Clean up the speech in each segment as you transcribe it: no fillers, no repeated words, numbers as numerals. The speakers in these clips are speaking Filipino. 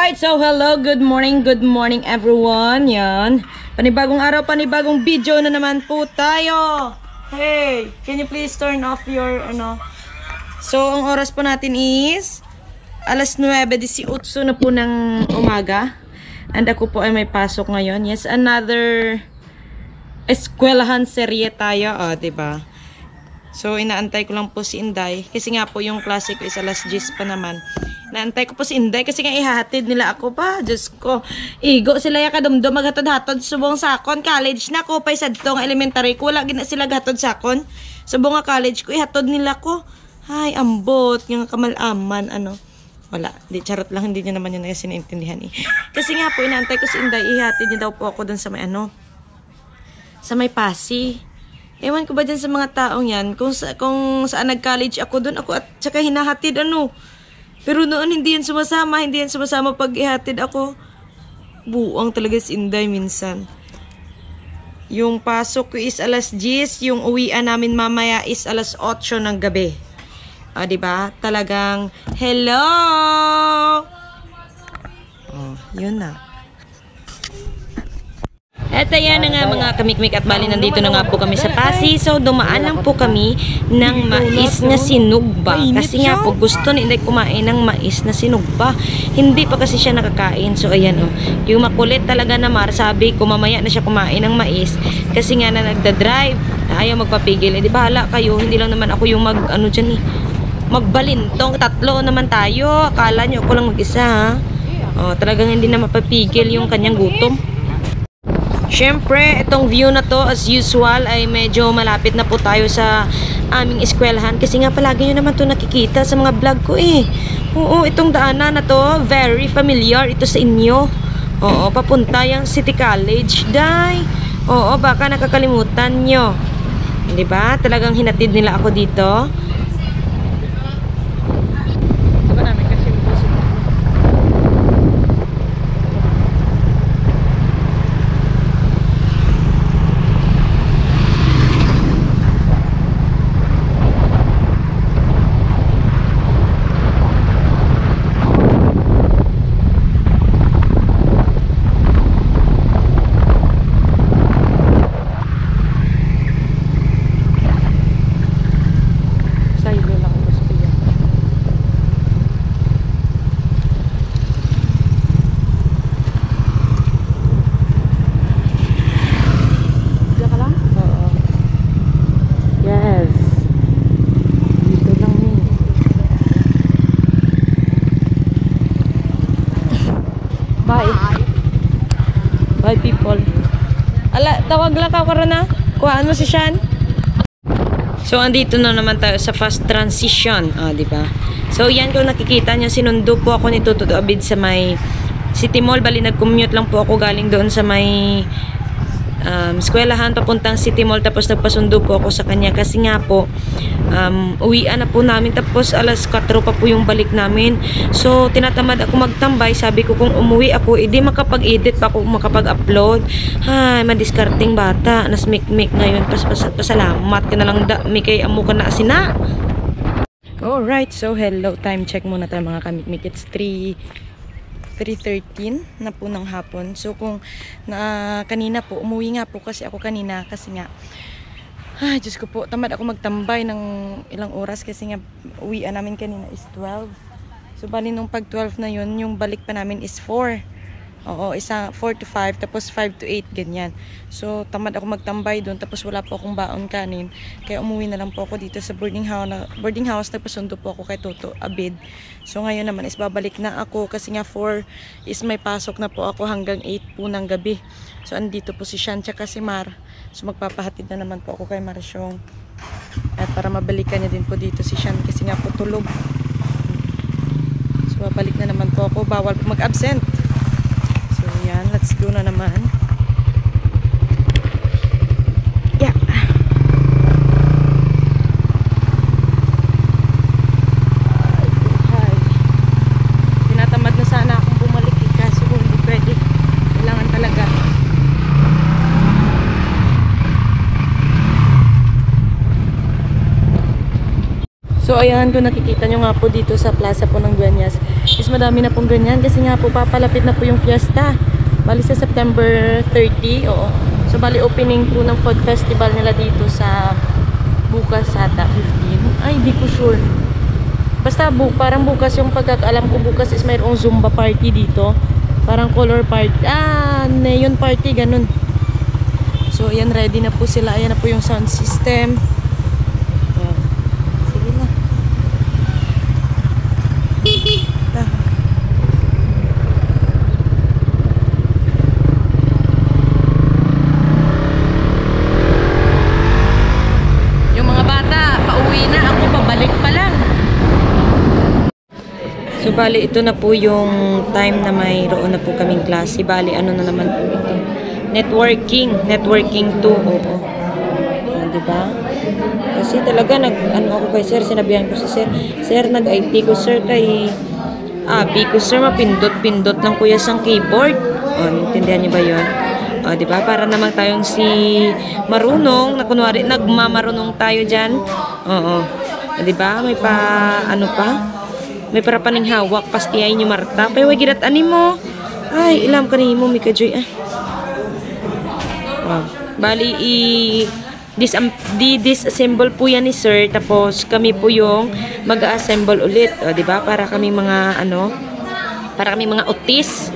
Alright, so hello, good morning everyone. Yan. Panibagong araw, panibagong video na naman po tayo. Hey, can you please turn off your, So, ang oras po natin is alas 9:18 na po ng umaga. And ako po ay may pasok ngayon. Yes, another eskwelahan serye tayo. Diba? So, inaantay ko lang po si Inday. Kasi nga po yung klase ko is alas 10 pa naman. Naantay ko po si Inday kasi nga ihahatid nila ako pa. Diyos ko. Igo sila ya kadumdum maghatod-hatod subong sakon. College na ko pa isa dito ng elementary ko. Wala gina sila gatod sakon. Subong nga college ko ihatod nila ko. Ay, ambot. Yung kamalaman. Wala. Di, charot lang. Hindi niya naman yun kasi naintindihan eh. Kasi nga po inaantay ko si Inday. Ihatid niya daw po ako dun sa may sa may Pasi. Ewan ko ba dyan sa mga taong yan. Kung saan nag-college ako dun. Ako at saka hinahatid Pero noon hindi yan sumasama pag ihatid ako. Buang talaga si Inday minsan. Yung pasok ko is alas 10, yung uwian namin mamaya is alas 8 ng gabi. Diba? Talagang, hello! Yun na. Eto yan na nga mga kamikmik at bali nandito na nga po kami sa Pasi. So dumaan lang po kami ng mais na sinugba. Kasi nga po gusto ni Inday kumain ng mais na sinugba. Hindi pa kasi siya nakakain. So ayan yung makulit talaga na Mar, sabi ko mamaya na siya kumain ng mais. Kasi nga na nagda-drive, ayaw magpapigil. Di bahala kayo, hindi lang naman ako yung magbalintong. Tatlo naman tayo. Akala nyo ako lang mag-isa talagang hindi na mapapigil yung kanyang gutom. Siyempre, itong view na to as usual ay medyo malapit na po tayo sa aming eskwelahan kasi nga palagi nyo naman to nakikita sa mga vlog ko eh. Oo, itong daanan na to, very familiar ito sa inyo. Oo, papunta yung City College, day. Oo, baka nakakalimutan nyo. Diba? Talagang hinatid nila ako dito. Bye people. Tawag lang ka na. Kuhaan mo si Sean. So andito na naman tayo sa fast transition, di ba? So yan kung nakikita niyo sinundo po ako ni Tuto Abid sa may City Mall. Bali nag-commute lang po ako galing doon sa may eskwelahan papuntang City Mall, tapos nagpasundo po ako sa kanya kasi nga po uwian na po namin, tapos alas 4 pa po yung balik namin. So tinatamad ako magtambay. Sabi ko kung umuwi ako edi makapag-edit pa ako, makapag-upload. Ay, madiskarting bata nas mikmik ngayon. Pasalamat ka na lang da mikay amo ka na sina. Alright, so hello, time check muna tayo mga kamikmik. It's 3:13 na po ng hapon. So kung kanina po, umuwi nga po kasi ako kanina kasi nga Diyos ko po, tamad ako magtambay ng ilang oras kasi nga uwian namin kanina is 12. So bali nung pag 12 na yun, yung balik pa namin is 4. Oo, isa 4 to 5, tapos 5 to 8, ganyan. So tamad ako magtambay doon, tapos wala po akong baon kanin. Kaya umuwi na lang po ako dito sa boarding house. Nagpasundo po ako kay Toto Abid. So ngayon naman is babalik na ako kasi nga 4 is may pasok na po ako hanggang 8 po ng gabi. So andito po si Sean tsaka si Mar. So magpapahatid na naman po ako kay Marisyong. At para mabalikan niya din po dito si Sean kasi nga po tulog. So babalik na naman po ako. Bawal po mag-absent. So yan, let's go na naman. Yeah. Tinatamad na sana akong bumalik kasi hindi pwede. Kailangan talaga. So ayan, kung nakikita nyo nga po dito sa plaza po ng Dueñas, is madami na pong ganyan. Kasi nga po, papalapit na po yung fiesta. Bali sa September 30, oo. So, bali opening po ng food festival nila dito sa bukas ata, 15. Ay, di ko sure. Basta parang bukas yung pagkakaalam ko, bukas is mayroong Zumba party dito. Parang color party. Neon party, ganun. So, ayan, ready na po sila. Ayan na po yung sound system. Ayan. Sige na. Yung mga bata, pauwi na. Ako, pabalik pa lang. So, bali, ito na po yung time na mayroon na po kaming klase. Bali, ano na naman po ito? Networking 2, oo. Diba? Kasi talaga, ako kay sir, sinabihan ko si sir, nag-IT ko, sir, kay Abi ko, sir, mapindot-pindot lang kuya sang keyboard. O, naintindihan niyo ba yun? O, diba? Para naman tayong si marunong, na kunwari, nagmamarunong tayo dyan. Oo. Diba? May may para paning hawak, pastiyay nyo Marta. Pay, gidat ani mo. Ay, ilam ka mo, Mika Joy. Bali, disassemble po yan ni sir. Tapos, kami po yung mag-assemble ulit. O, diba? Para kami mga, para kami mga otis.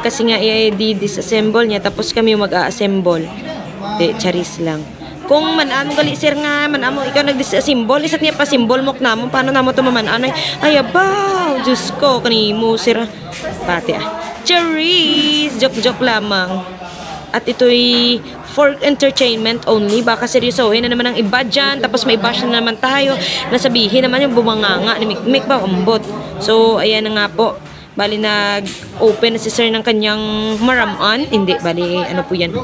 Kasi nga, disassemble niya. Tapos, kami yung mag-assemble. Charis lang. Kung manamo gali sir nga, manamo ikaw nag-disassemble, isat niya pa symbol mo namo, paano namo to mamananay? Ay abaw, Diyos ko, kanimo sir. Pati Cherries! Joke lamang. At ito'y for entertainment only. Baka seryosohin na naman ang iba dyan. Tapos may bash na naman tayo. Nasabihin naman yung bumanganga ni Mikmik ba, ambot. So, ayan na nga po. Bali, nag-open na si sir ng kanyang maraman. Hindi, bali, ano po yan?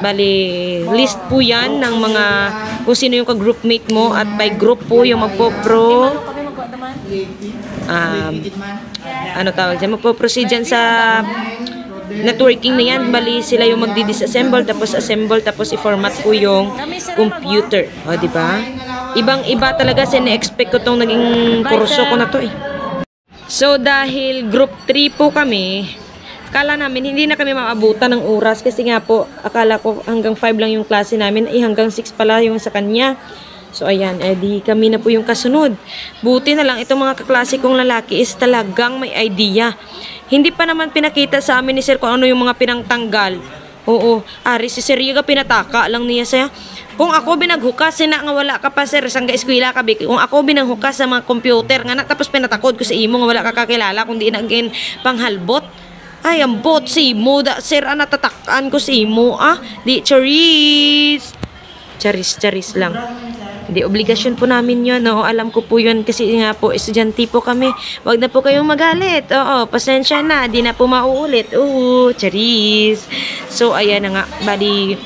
Bali, list po yan ng mga, kung sino yung ka-groupmate mo. At by group po yung magpo-pro. Ano tawag dyan? Magpo-proceed dyan sa networking na yan. Bali, sila yung magdi-disassemble, tapos assemble, tapos i-format po yung computer. O, diba? Ibang-iba talaga. Sine-expect ko tong naging kurso ko na to eh. So, dahil group 3 po kami, akala namin hindi na kami maabutan ng oras kasi nga po, akala ko hanggang 5 lang yung klase namin, hanggang 6 pala yung sa kanya. So, ayan, di kami na po yung kasunod. Buti na lang, itong mga kaklase kong lalaki is talagang may idea. Hindi pa naman pinakita sa amin ni sir kung ano yung mga pinangtanggal. Oo, si sir yung pinataka lang niya siya. Kung ako binaghukas, nga wala ka pa sir, sangga eskwela ka, kung ako binaghukas sa mga computer, nga tapos pinatakod ko sa imo, nga wala ka kakilala, kung di na again panghalbot. Ay, ang bot si imo, sir, natatakaan ko si imo, di, charis lang. Hindi, obligasyon po namin yun, no? Alam ko po yun, kasi nga po, estudyante po kami. Wag na po kayong magalit, oo, pasensya na, di na po mauulit, charis. So, ayan na nga, bali,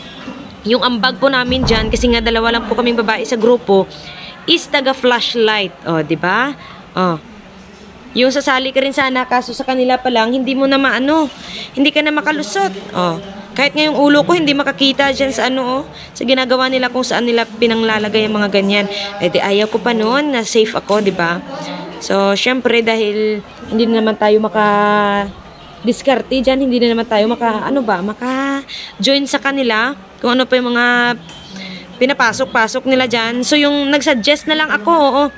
yung ambag po namin dyan, kasi nga dalawa lang po kaming babae sa grupo, is taga-flashlight. O, diba? O. Yung sasali ka rin sana, kaso sa kanila pa lang, hindi mo na hindi ka na makalusot. O. Kahit ngayong ulo ko, hindi makakita dyan sa sa ginagawa nila kung saan nila pinanglalagay yung mga ganyan. Di ayaw ko pa noon, na safe ako, diba? So, syempre, dahil hindi na naman tayo diskarte dyan, hindi na naman tayo maka-join sa kanila, kung ano pa yung mga pinapasok-pasok nila dyan. So, yung nagsuggest na lang ako,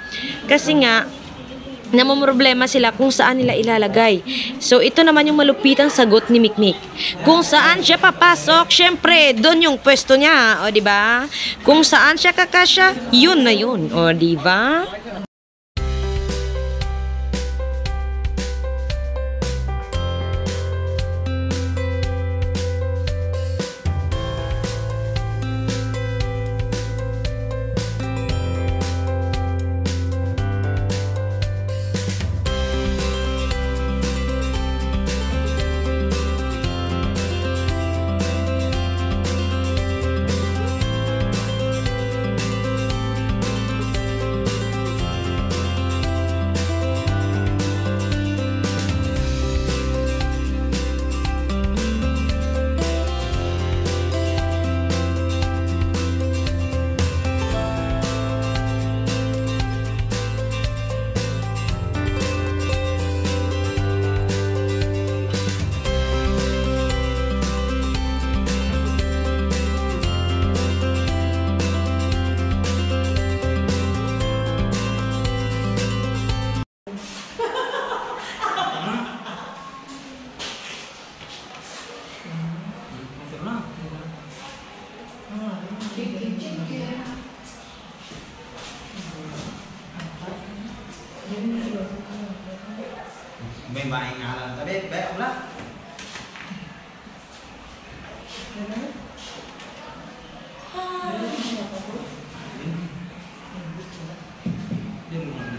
kasi nga, namumroblema sila kung saan nila ilalagay. So, ito naman yung malupitang sagot ni Mikmik. Kung saan siya papasok, syempre, doon yung pwesto niya, o diba? Kung saan siya kakasya, yun na yun, o diba? May maing nga lang. Tabi, baik ako lang.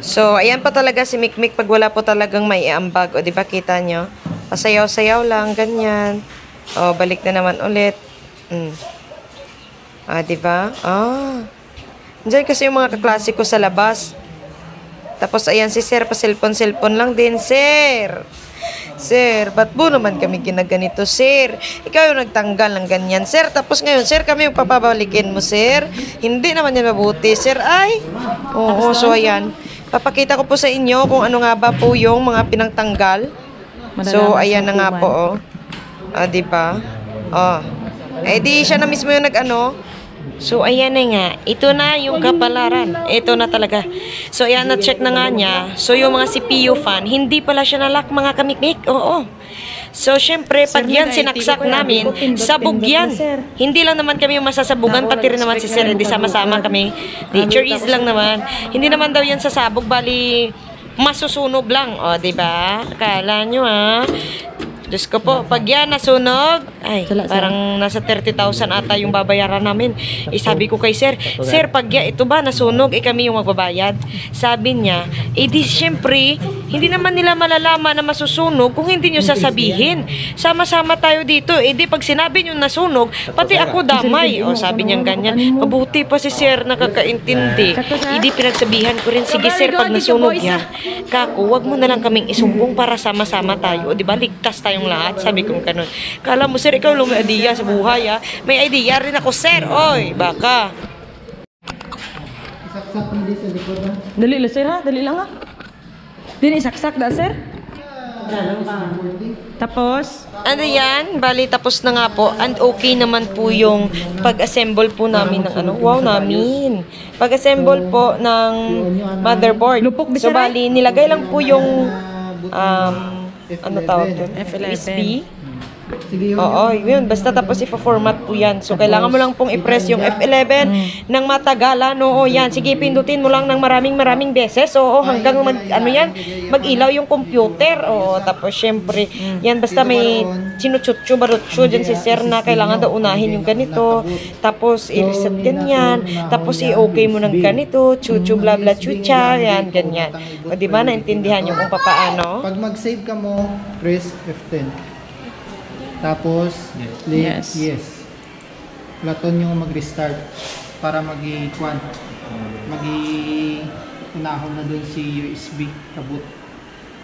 So, ayan pa talaga si Mikmik pag wala po talagang may iambag. O, di ba kita nyo? Pasayaw-sayaw lang, ganyan. O, balik na naman ulit. Di ba? Diyan kasi yung mga kaklase ko sa labas. Tapos, ayan si Sir, pa-cellphone lang din. Sir! Sir, ba't mo naman kami ginaganito, Sir? Ikaw yung nagtanggal ng ganyan, Sir. Tapos ngayon, Sir, kami yung papabalikin mo, Sir. Hindi naman yan mabuti, Sir. Ay! Oo, so ayan. Papakita ko po sa inyo kung ano nga ba po yung mga pinangtanggal. So, ayan na nga po, diba? Di siya na mismo yung nag-ano. So, ayan na nga. Ito na yung kapalaran. Ito na talaga. So, ayan, na-check na nga niya. So, yung mga CPU fan, hindi pala siya nalock, mga kamikmik. Oo. So, syempre, pag yan sinaksak namin, sabog yan. Hindi lang naman kami yung masasabugan, pati rin naman si Sir. Hindi sama-sama kami. Nature is lang naman. Hindi naman daw yan sasabog, bali masusunog lang. O, diba? Akala nyo, Diyos ko po, pag yan nasunog, ay, parang nasa 30,000 ata yung babayaran namin. Sabi ko kay Sir, Sir, pag yan, ito ba nasunog, kami yung magbabayad. Sabi niya, di syempre, hindi naman nila malalaman na masusunog kung hindi nyo sasabihin. Sama-sama tayo dito. Di pag sinabi nyo nasunog, pati ako damay. O, sabi niya ganyan. Mabuti pa si Sir, nakakaintindi. Di pinagsabihan ko rin, sige Sir, pag nasunog yan, kako, wag mo na lang kaming isumbong para sama-sama tayo. O, diba, ligtas tayong lahat. Sabi ko ganun. Kala mo, Sir, ikaw lang may idea sa buhay, May idea rin ako, Sir. Oy, baka. Saksak hindi sa likod, Dali lang, Sir, Dali lang, Dini saksak da, Sir? Tapos? Ano yan? Bali, tapos na nga po. And okay naman po yung pag-assemble po namin ng ano. Wow, namin. Pag-assemble po ng motherboard. So, bali, nilagay lang po yung ano tawag doon? USB. Oo, yun. Basta tapos ipa-format po yan. So, kailangan mo lang pong i-press yung F11 ng matagalan. Oo, yan. Sige, pindutin mo lang ng maraming beses. Oo, hanggang mag-ilaw yung computer. Oo, tapos syempre, yan. Basta may sinutsutsu, barutsu dyan si Sir na kailangan daw unahin yung ganito. Tapos, i-reset ganyan. Tapos, i-okay mo ng ganito. Chuchu, bla bla, chucha. Yan, ganyan. O, diba? Naintindihan nyo kung papaano? Pag mag-save ka mo, press F10. Tapos, yes. Platon yung mag-restart para unahon na dun si USB kabut.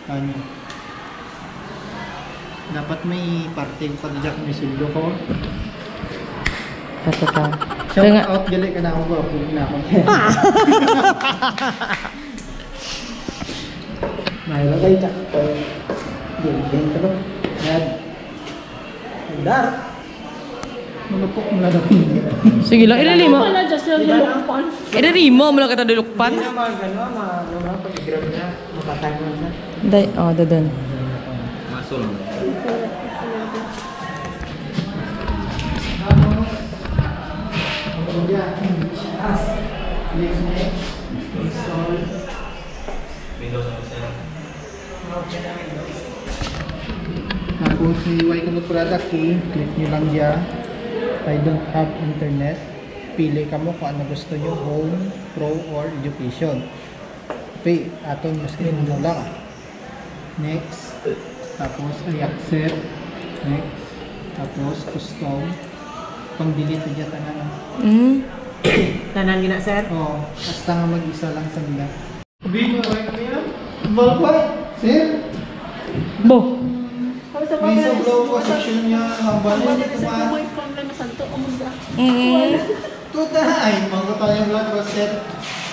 Ano. Dapat may parting pag-jack may suldo ko. Shout out, gali ka na ako ba? Puli na ako. Nailagay jack. Ganyan ka ba? Yan. Dar. Malupok mo lang hindi. Sige lang, ilili mo. Ilili mo, mula kita dilukpan. Hindi naman gano'n, pag-grab niya, matatag mo siya. Dadun. Masul. Tapos may ko ng product key, click nyo lang dyan. I don't have internet. Pili ka mo kung ano gusto nyo, home, pro, or education. Okay, aton yung screen mo lang. Next. Tapos ay accept. Next. Tapos custom. Pang-delete dyan tanan. Tanan gina, Sir? Oo. Basta nga mag-isa lang sa nila. Bino, right mo yan? Malpay! Sir! Bo! May sa blow ko section niya. Hambal mo dito ba? Tuta! Ay, mga tayong lang ko, Sir.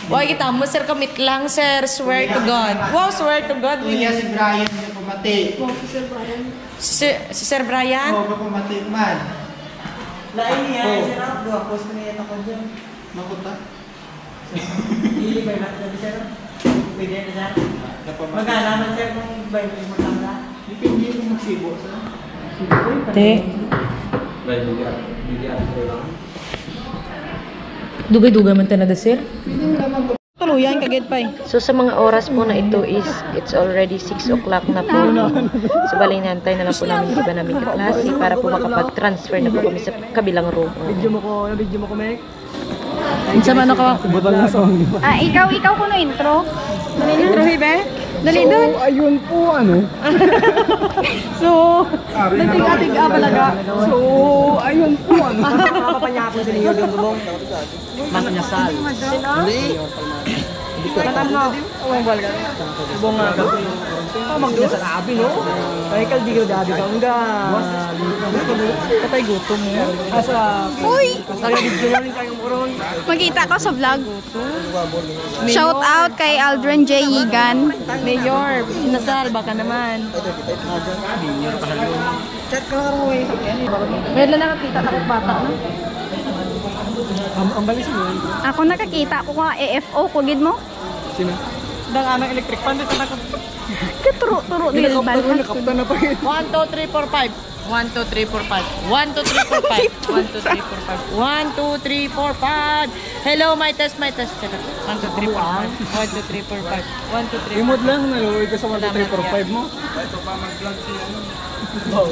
Why kita mo, Sir, kamit lang, Sir. Swear to God. Wow, swear to God. Kuya si Brian niya pumati. Si Sir Brian? Oo, pumati man. Lain niya, Sir Rob. Dua post ko niya ako dyan. Makuta. Hindi ba na sabi, Sir? Pwede na, Sir. Mag-alaman, Sir, kung ba yung magtangga. Depende kung magsibo, Sir. Te. Dugay-dugay man talaga, Sir. Pwede mo naman luyan, kagad pa eh. So sa mga oras po na ito is, it's already 6 o'clock na po. So bali nantay na lang po namin yung iba namin kaklase para po makapag-transfer na po kami sa kabilang room. Video mo ko, Mek. Sa mano ka? Ikaw kuno intro. Intro, Hibe? Dali doon. Ayun po, So, nagtiga-tiga palaga. So, ayun po, Papapanyapon sa niyo doon bubong. Makanyasal. Kanan mo. Ang balga. Bubong nga ka. Makanyasal abi no. Kaya kal di ka dabi ka unga. Katay gutom mo. Asa. Uy! Sa video mo rin kayong muron. Magkita ko sa vlog. Shout out kay Aldrin J. Yigan. Mayor, nasal baka naman. Chat ka lang mo eh. Meron na nakakita takot bata, no? Ang balis mo. Ako nakakita ko nga AFO ko gid mo. Sino? Dang anang electric fan dito na ko. Katuro-turo dil balhas. Nakapta na pa yun. 1, 2, 3, 4, 5. 1, 2, 3, 4, 5. 1, 2, 3, 4, 5. 1, 2, 3, 4, 5. 1, 2, 3, 4, 5. Hello, my test, my test. 1, 2, 3, 4, 5. 1, 2, 3, 4, 5. 1, 2, 3, 4, 5. Remote lang, naluwi ko sa 1, 2, 3, 4, 5 mo. Hello.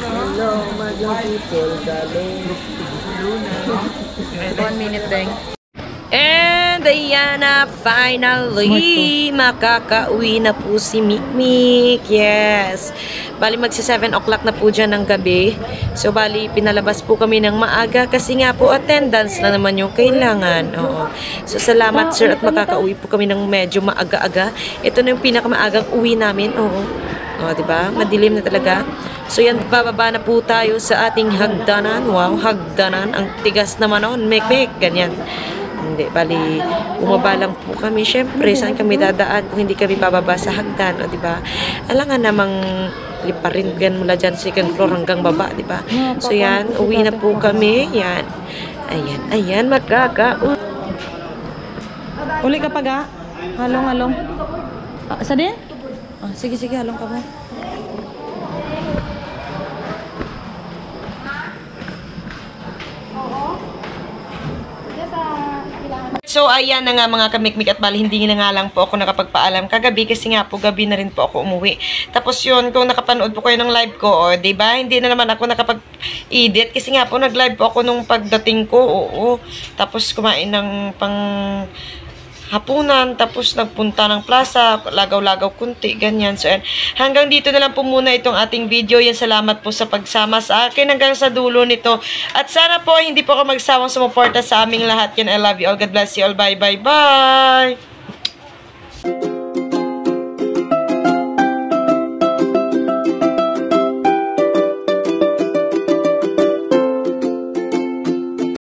Hello, my young people, darling. 1 minute, deng. And ayan na, finally, makakauwi na po si Mikmik. Yes. Bali, magsi 7 o'clock na po dyan ng gabi. So, bali, pinalabas po kami ng maaga kasi nga po attendance na naman yung kailangan. Oo. So, salamat sir at makakauwi po kami ng medyo maaga-aga. Ito na yung pinakamaagang uwi namin. Oo. O, diba? Madilim na talaga. So, yan, bababa na po tayo sa ating hagdanan. Wow, hagdanan. Ang tigas naman noon. Mikmik. Ganyan. Hindi, bali, bumaba lang po kami. Siyempre, saan kami dadaan kung hindi kami bababa sa hagdan, o, diba? Alangan namang liparin yan mula dyan, second floor hanggang baba, diba? So, yan, uwi na po kami. Yan. Ayan, Uli ka pa ga? Halong. Sa din? Sige, halong ka mo. So, ayan na nga mga kamikmik at bali, hindi na nga lang po ako nakapagpaalam kagabi kasi nga po gabi na rin po ako umuwi. Tapos yun, kung nakapanood po kayo ng live ko, diba? Hindi na naman ako nakapag-edit kasi nga po nag-live po ako nung pagdating ko, oo. Tapos kumain ng pang hapunan, tapos nagpunta ng plaza, lagaw-lagaw kunti, ganyan. So, hanggang dito na lang po muna itong ating video. Yan, salamat po sa pagsama sa akin hanggang sa dulo nito. At sana po, hindi po ako magsawang sumuporta sa aming lahat. Yan, I love you all. God bless you all. Bye.